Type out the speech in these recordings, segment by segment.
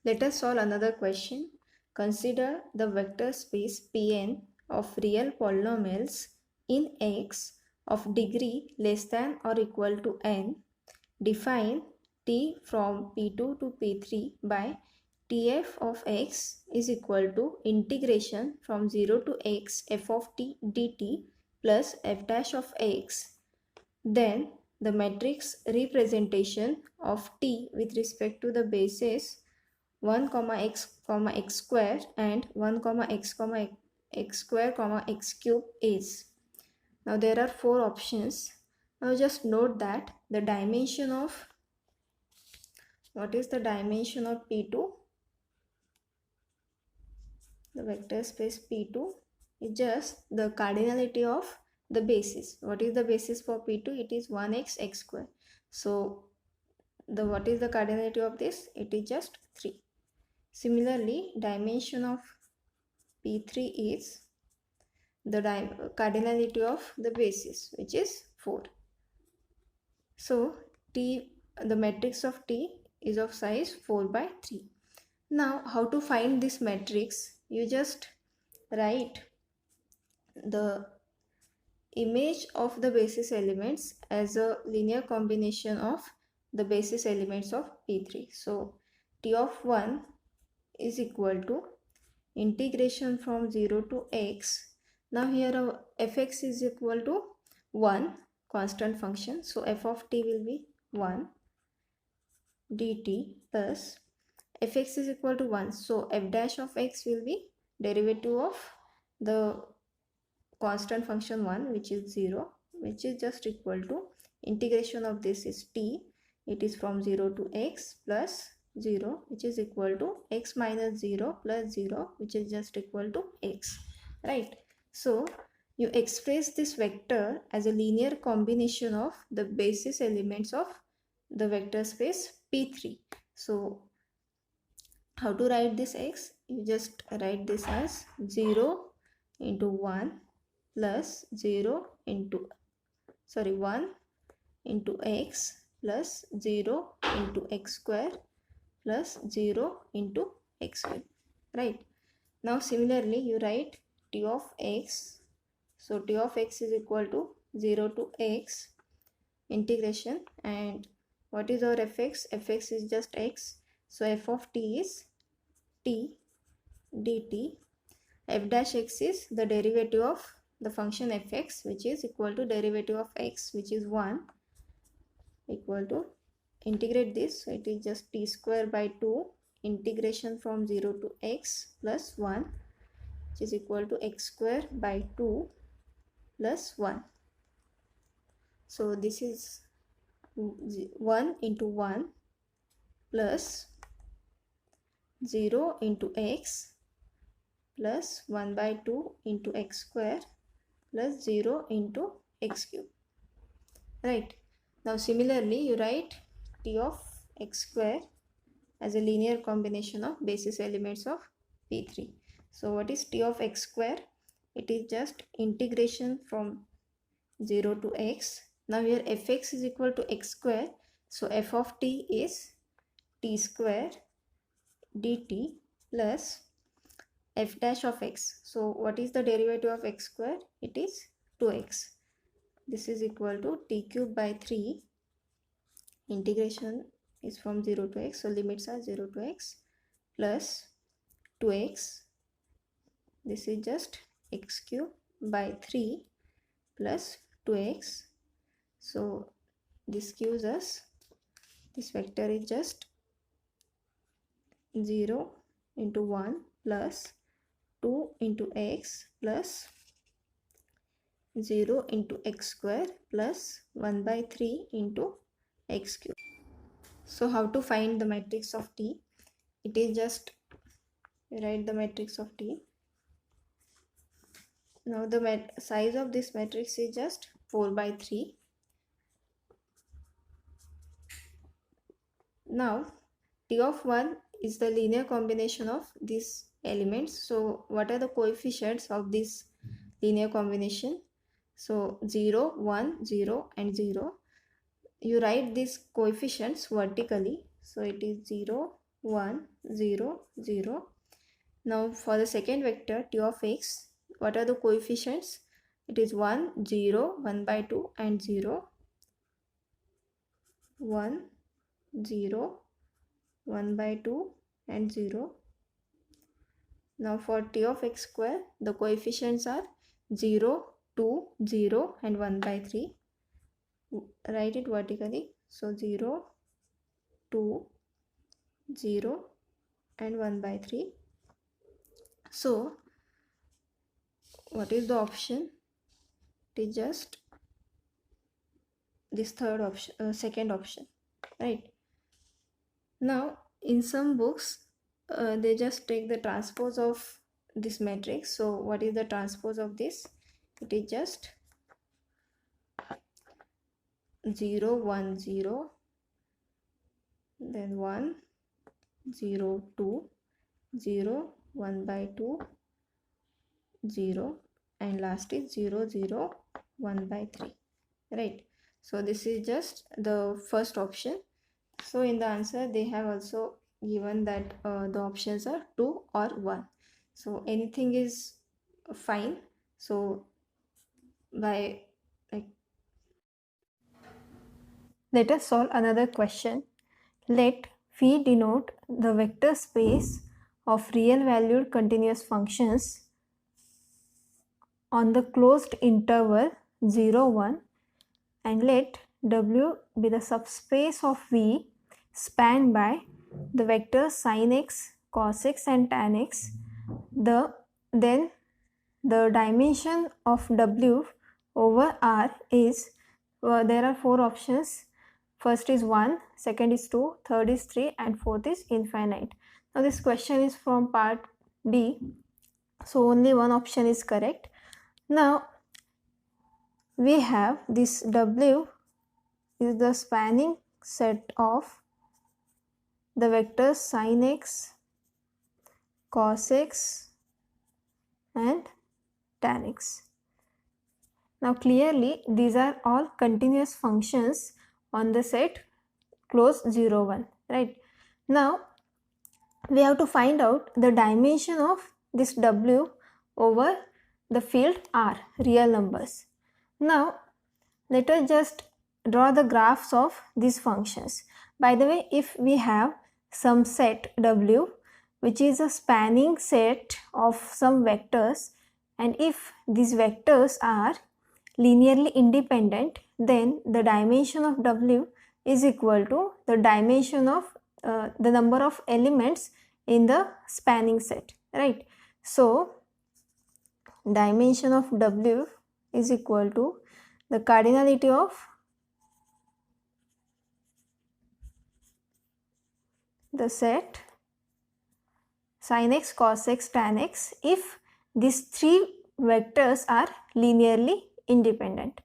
Let us solve another question. Consider the vector space Pn of real polynomials in X of degree less than or equal to n. Define t from P2 to P3 by Tf of x is equal to integration from 0 to x f of t dt plus f dash of x. Then the matrix representation of t with respect to the bases 1 x square and 1 x square x cube is. Now there are four options. Now just note that the dimension of, what is the dimension of P2? The vector space P2 is just the cardinality of the basis. What is the basis for P2? It is 1x x square. So what is the cardinality of this? It is just 3. Similarly, dimension of P3 is the cardinality of the basis, which is 4. So the matrix of T is of size 4 by 3. Now how to find this matrix? You just write the image of the basis elements as a linear combination of the basis elements of P3. So T of 1 is equal to integration from 0 to x. Now here fx is equal to 1, constant function. So f of t will be 1 dt plus fx is equal to 1. So f dash of x will be derivative of the constant function 1, which is 0, which is just equal to integration of this is t. It is from 0 to x plus 0, which is equal to x minus 0 plus 0, which is just equal to x, right? So you express this vector as a linear combination of the basis elements of the vector space P3. So how to write this x? You just write this as 0 into 1 plus 1 into x plus 0 into x square plus 0 into x cube, right? Now similarly you write t of x. So t of x is equal to 0 to x integration, and what is our fx? Fx is just x. So f of t is t dt. F dash x is the derivative of the function fx, which is equal to derivative of x, which is 1, equal to integrate this. So it is just t square by 2 integration from 0 to x plus 1, which is equal to x square by 2 plus 1. So this is 1 into 1 plus 0 into x plus 1 by 2 into x square plus 0 into x cube, right? Now similarly you write t of x square as a linear combination of basis elements of P3. So what is t of x square? It is just integration from 0 to x. Now here fx is equal to x square. So f of t is t square dt plus f dash of x. So what is the derivative of x square? It is 2x. This is equal to t cube by 3. Integration is from 0 to x. So limits are 0 to x plus 2x. This is just x cube by 3 plus 2x. So this gives us, this vector is just 0 into 1 plus 2 into x plus 0 into x square plus 1 by 3 into x cube. So how to find the matrix of T? It is just write the matrix of T. Now the size of this matrix is just 4 by 3. Now T of 1 is the linear combination of these elements. So what are the coefficients of this linear combination? So 0, 1, 0 and 0. You write these coefficients vertically. So it is 0, 1, 0, 0. Now for the second vector t of x, what are the coefficients? It is 1, 0, 1 by 2 and 0. 1, 0, 1 by 2 and 0. Now for t of x square, the coefficients are 0, 2, 0 and 1 by 3. Write it vertically. So 0, 2, 0 and 1 by 3. So what is the option? It is just this third option, second option, right? Now in some books they just take the transpose of this matrix. So what is the transpose of this? It is just 0, 1, 0, then 1, 0, 2, 0, 1 by 2, 0 and last is 0, 0, 1 by 3, right? So this is just the first option. So in the answer they have also given that the options are 2 or 1. So anything is fine. So by let us solve another question. Let phi denote the vector space of real valued continuous functions on the closed interval 0, 1 and let W be the subspace of V spanned by the vectors sin x, cos x and tan x. Then the dimension of W over R is, there are 4 options. First is 1, second is 2, third is 3 and fourth is infinite. Now this question is from part D, so only one option is correct. Now we have this W is the spanning set of the vectors sin x, cos x and tan x. Now clearly these are all continuous functions on the set closed 0, 1, right? Now we have to find out the dimension of this W over the field R, real numbers. Now let us just draw the graphs of these functions. By the way, if we have some set W which is a spanning set of some vectors, and if these vectors are linearly independent, then the dimension of W is equal to the dimension of the number of elements in the spanning set, right? So dimension of W is equal to the cardinality of the set sin x, cos x, tan x if these 3 vectors are linearly independent.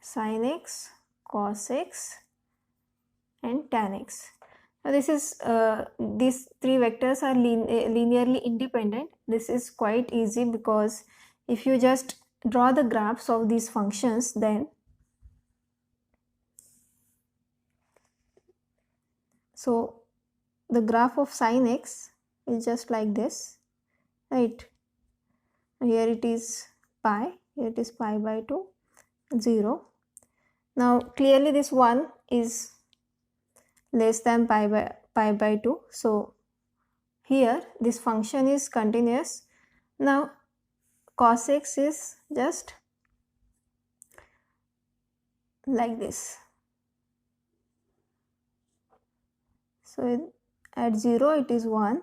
Sin x, cos x and tan x. Now this is these 3 vectors are linearly independent. This is quite easy because if you just draw the graphs of these functions, then so the graph of sin x is just like this, right? Here it is pi, here it is pi by 2, 0. Now clearly this 1 is less than pi by 2. So here this function is continuous. Now cos x is just like this. So at 0 it is 1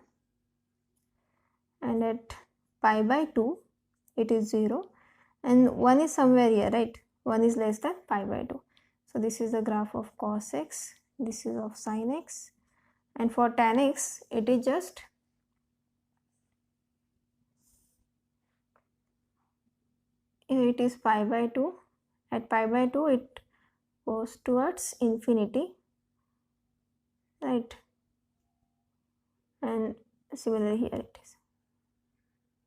and at pi by 2 it is 0 and 1 is somewhere here, right? 1 is less than pi by 2. So this is the graph of cos x, this is of sin x, and for tan x it is just here it is pi by 2. At pi by 2 it goes towards infinity, right? And similarly here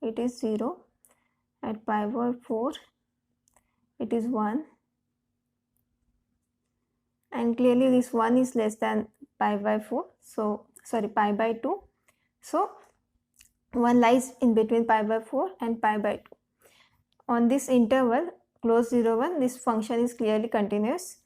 it is 0. At pi by 4 it is 1 and clearly this 1 is less than pi by 4, so sorry, pi by 2. So 1 lies in between pi by 4 and pi by 2. On this interval close 0 1, this function is clearly continuous.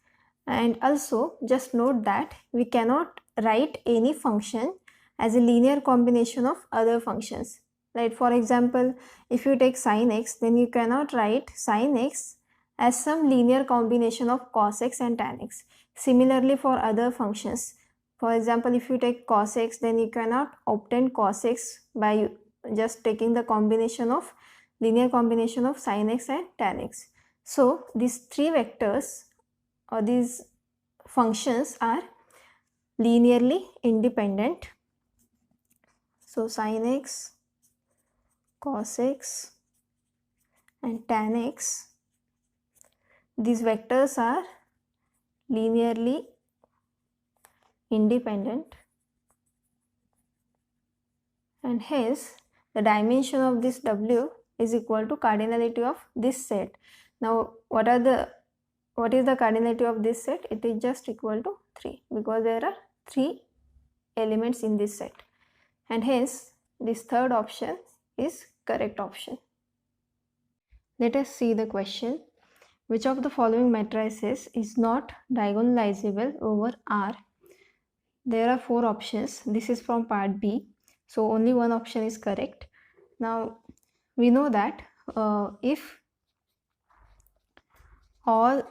And also just note that we cannot write any function as a linear combination of other functions. Right? For example, if you take sin x, then you cannot write sin x as some linear combination of cos x and tan x. Similarly for other functions, for example, if you take cos x, then you cannot obtain cos x by just taking the linear combination of sin x and tan x. So these three vectors or these functions are linearly independent. So sin x, cos x and tan x, these vectors are linearly independent, and hence the dimension of this W is equal to cardinality of this set. Now what is the cardinality of this set? It is just equal to 3, because there are 3 elements in this set, and hence this third option is correct option. Let us see the question. Which of the following matrices is not diagonalizable over R? There are 4 options. This is from part B, so only one option is correct. Now we know that if all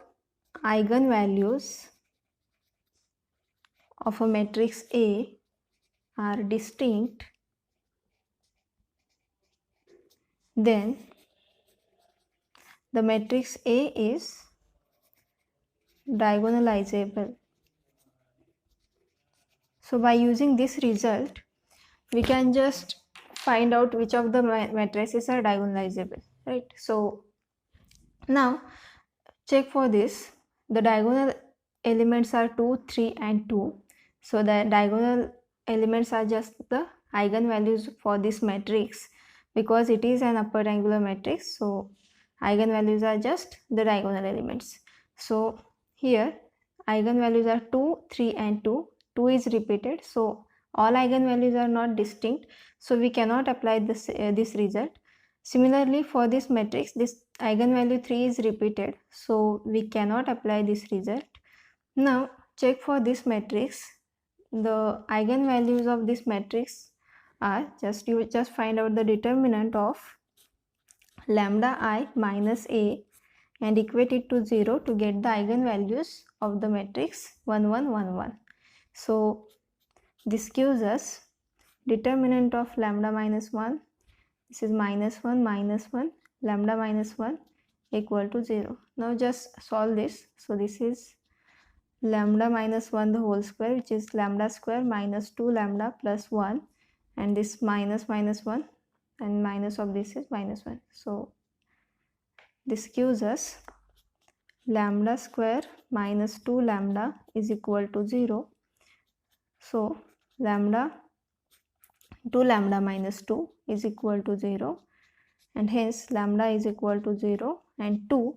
eigenvalues of a matrix A are distinct, then the matrix A is diagonalizable. So by using this result, we can just find out which of the matrices are diagonalizable, right? So now check for this. The diagonal elements are 2, 3 and 2. So the diagonal elements are just the eigenvalues for this matrix, because it is an upper triangular matrix. So eigenvalues are just the diagonal elements. So here eigenvalues are 2, 3 and 2. 2 is repeated, so all eigenvalues are not distinct, so we cannot apply this result. Similarly for this matrix, this eigenvalue 3 is repeated, so we cannot apply this result. Now check for this matrix. The eigenvalues of this matrix are you just find out the determinant of lambda I minus A and equate it to 0 to get the eigenvalues of the matrix 1 1 1 1. So this gives us determinant of lambda minus 1, this is minus 1 minus 1, lambda minus 1 equal to 0. Now just solve this. So this is lambda minus 1 the whole square, which is lambda square minus 2 lambda plus 1, and this minus minus 1 and minus of this is minus 1. So this gives us lambda square minus 2 lambda is equal to 0. So lambda 2 lambda minus 2 is equal to 0, and hence lambda is equal to 0 and 2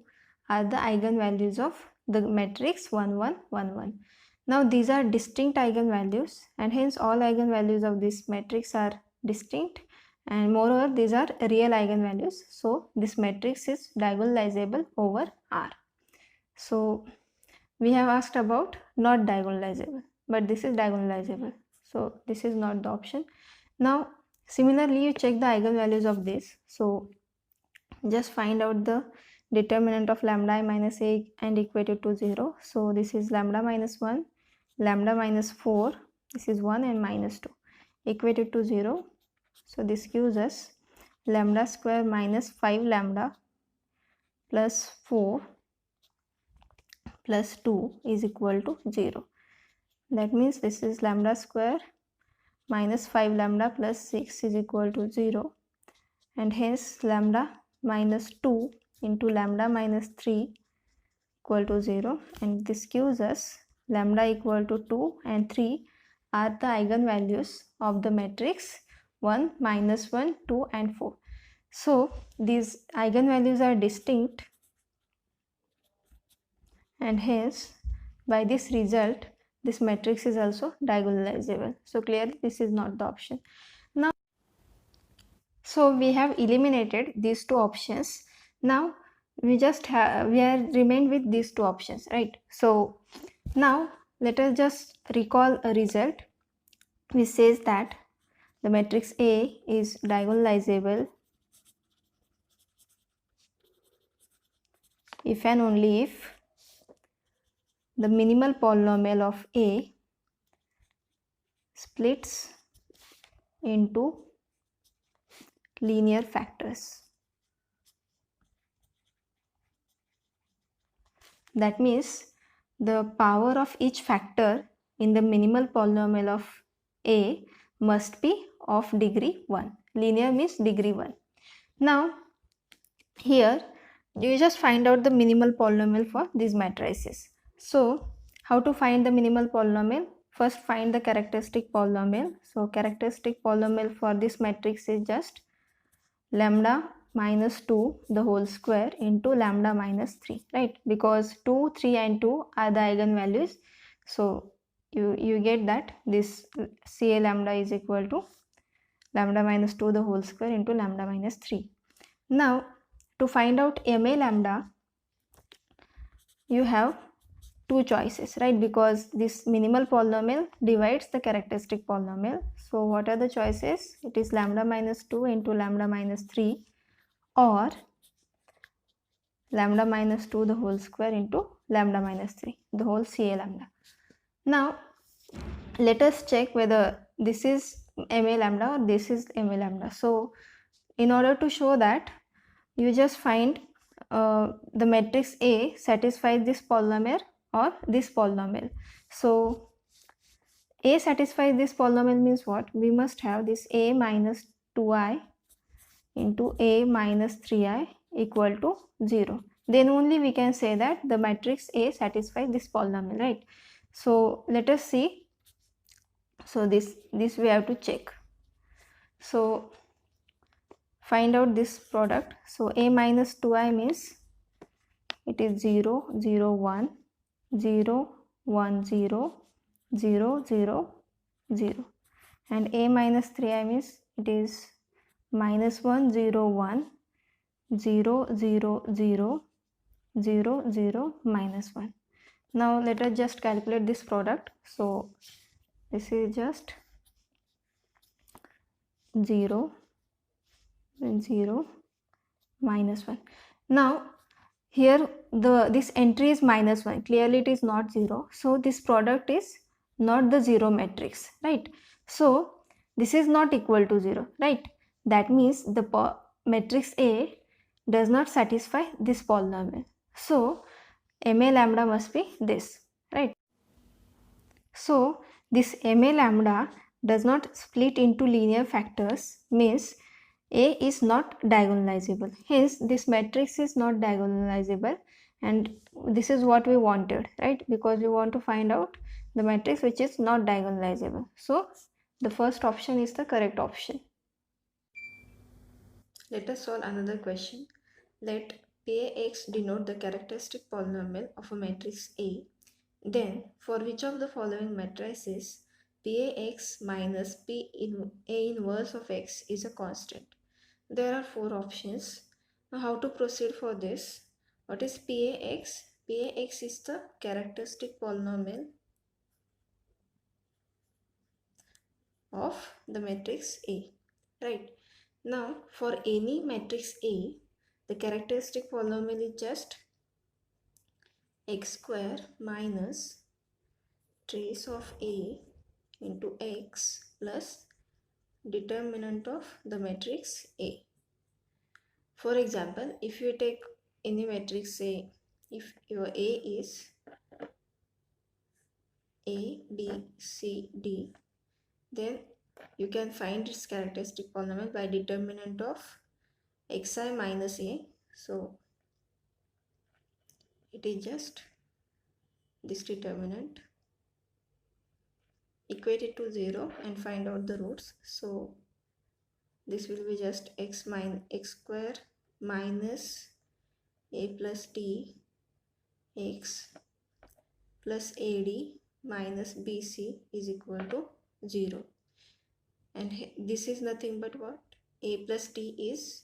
are the eigenvalues of the matrix 1 1 1 1. Now these are distinct eigenvalues, and hence all eigenvalues of this matrix are distinct, and moreover these are real eigenvalues. So this matrix is diagonalizable over R. So we have asked about not diagonalizable, but this is diagonalizable, so this is not the option. Now similarly you check the eigenvalues of this. So just find out the determinant of lambda I minus A and equate it to 0. So this is lambda minus 1, lambda minus 4, this is 1 and minus 2, equate it to 0. So this gives us lambda square minus 5 lambda plus 4 plus 2 is equal to 0. That means this is lambda square minus 5 lambda plus 6 is equal to 0, and hence lambda minus 2 into lambda minus 3 equal to 0, and this gives us lambda equal to 2 and 3 are the eigenvalues of the matrix 1, minus 1, 2 and 4. So these eigenvalues are distinct, and hence by this result this matrix is also diagonalizable. So clearly this is not the option. Now, so we have eliminated these two options. Now we are remained with these two options, right? So now let us just recall a result which says that the matrix A is diagonalizable if and only if the minimal polynomial of A splits into linear factors. That means the power of each factor in the minimal polynomial of A must be of degree 1. Linear means degree 1. Now here you just find out the minimal polynomial for these matrices. So how to find the minimal polynomial? First find the characteristic polynomial. So characteristic polynomial for this matrix is just lambda minus 2 the whole square into lambda minus 3, right? Because 2, 3 and 2 are the eigenvalues. So you get that this Ca lambda is equal to lambda minus 2 the whole square into lambda minus 3. Now to find out Ma lambda, you have two choices, right? Because this minimal polynomial divides the characteristic polynomial. So what are the choices? It is lambda minus 2 into lambda minus 3 or lambda minus 2 the whole square into lambda minus 3 the whole Ca lambda. Now let us check whether this is Ma lambda or this is Ma lambda. So in order to show that, you just find the matrix A satisfies this polynomial or this polynomial. So A satisfies this polynomial means what? We must have this A minus 2i into A minus 3i equal to 0. Then only we can say that the matrix A satisfies this polynomial, right? So let us see. So this we have to check. So find out this product. So A minus 2i means it is 0, 0, 1, 0, 1, 0, 0, 0, 0. And A minus 3i means it is minus 1, 0, 1, 0, 0, 0, 0, 0, minus 1. Now let us just calculate this product. So this is just 0, 0, minus 1. Now here this entry is minus 1. Clearly it is not 0. So this product is not the 0 matrix, right? So this is not equal to 0, right? That means the matrix A does not satisfy this polynomial. So Ma lambda must be this, right? So this Ma lambda does not split into linear factors, means A is not diagonalizable. Hence this matrix is not diagonalizable, and this is what we wanted, right? Because we want to find out the matrix which is not diagonalizable. So the first option is the correct option. Let us solve another question. Let Pax denote the characteristic polynomial of a matrix A. Then, for which of the following matrices Pax minus A inverse of x is a constant? There are four options. Now, how to proceed for this? What is Pax? Pax is the characteristic polynomial of the matrix A, right? Now, for any matrix A, the characteristic polynomial is just x square minus trace of A into x plus determinant of the matrix A. For example, if you take any matrix A, if your A is A, B, C, D, then you can find its characteristic polynomial by determinant of xi minus A. So it is just this determinant, equate it to 0 and find out the roots. So this will be just x square minus A plus D x plus AD minus BC is equal to 0. And this is nothing but what? A plus t is